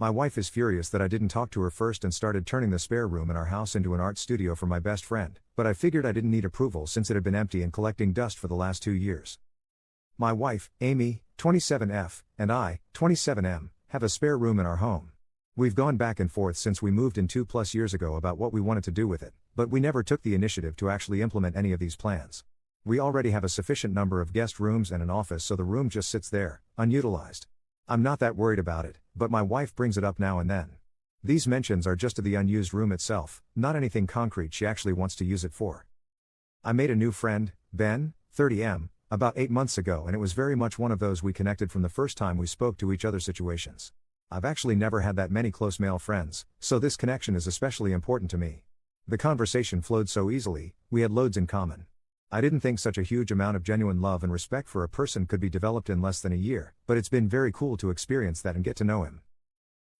My wife is furious that I didn't talk to her first and started turning the spare room in our house into an art studio for my best friend, but I figured I didn't need approval since it had been empty and collecting dust for the last 2 years. My wife, Amy, 27F, and I, 27M, have a spare room in our home. We've gone back and forth since we moved in 2+ years ago about what we wanted to do with it, but we never took the initiative to actually implement any of these plans. We already have a sufficient number of guest rooms and an office, so the room just sits there, unutilized. I'm not that worried about it, but my wife brings it up now and then. These mentions are just of the unused room itself, not anything concrete she actually wants to use it for. I made a new friend, Ben, 30M, about 8 months ago, and it was very much one of those we connected from the first time we spoke to each other situations. I've actually never had that many close male friends, so this connection is especially important to me. The conversation flowed so easily, we had loads in common. I didn't think such a huge amount of genuine love and respect for a person could be developed in less than a year, but it's been very cool to experience that and get to know him.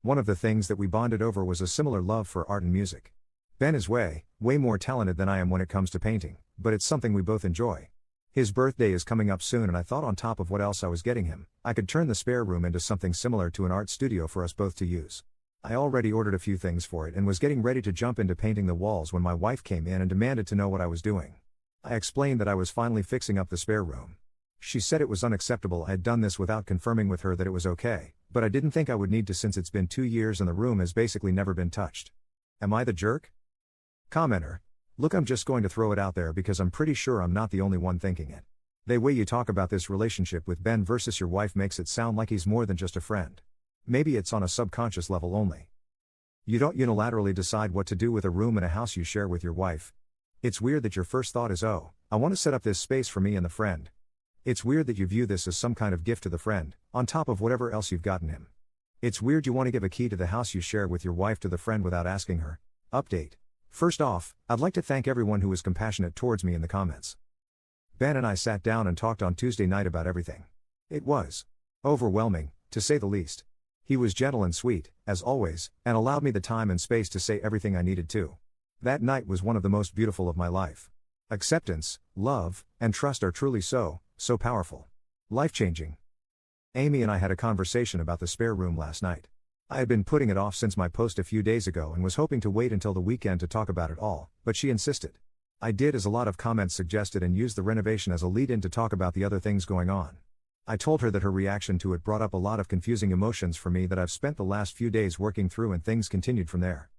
One of the things that we bonded over was a similar love for art and music. Ben is way more talented than I am when it comes to painting, but it's something we both enjoy. His birthday is coming up soon, and I thought on top of what else I was getting him, I could turn the spare room into something similar to an art studio for us both to use. I already ordered a few things for it and was getting ready to jump into painting the walls when my wife came in and demanded to know what I was doing. I explained that I was finally fixing up the spare room. She said it was unacceptable I had done this without confirming with her that it was okay, but I didn't think I would need to since it's been 2 years and the room has basically never been touched. Am I the jerk? Commenter. Look, I'm just going to throw it out there because I'm pretty sure I'm not the only one thinking it. The way you talk about this relationship with Ben versus your wife makes it sound like he's more than just a friend. Maybe it's on a subconscious level only. You don't unilaterally decide what to do with a room in a house you share with your wife. It's weird that your first thought is, oh, I want to set up this space for me and the friend. It's weird that you view this as some kind of gift to the friend, on top of whatever else you've gotten him. It's weird you want to give a key to the house you share with your wife to the friend without asking her. Update. First off, I'd like to thank everyone who was compassionate towards me in the comments. Ben and I sat down and talked on Tuesday night about everything. It was overwhelming, to say the least. He was gentle and sweet, as always, and allowed me the time and space to say everything I needed to. That night was one of the most beautiful of my life. Acceptance, love, and trust are truly so powerful. Life-changing. Amy and I had a conversation about the spare room last night. I had been putting it off since my post a few days ago and was hoping to wait until the weekend to talk about it all, but she insisted. I did as a lot of comments suggested and used the renovation as a lead-in to talk about the other things going on. I told her that her reaction to it brought up a lot of confusing emotions for me that I've spent the last few days working through, and things continued from there.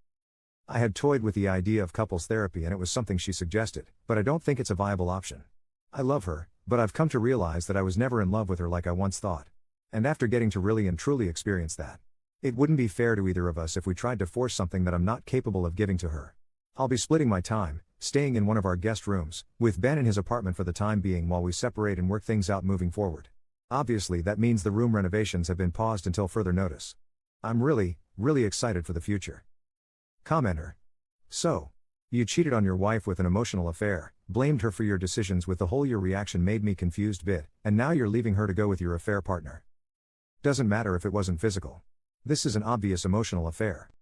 I had toyed with the idea of couples therapy and it was something she suggested, but I don't think it's a viable option. I love her, but I've come to realize that I was never in love with her like I once thought. And after getting to really and truly experience that, it wouldn't be fair to either of us if we tried to force something that I'm not capable of giving to her. I'll be splitting my time, staying in one of our guest rooms, with Ben in his apartment for the time being while we separate and work things out moving forward. Obviously that means the room renovations have been paused until further notice. I'm really excited for the future. Commenter. So, you cheated on your wife with an emotional affair, blamed her for your decisions with the whole your reaction made me confused bit, and now you're leaving her to go with your affair partner. Doesn't matter if it wasn't physical. This is an obvious emotional affair.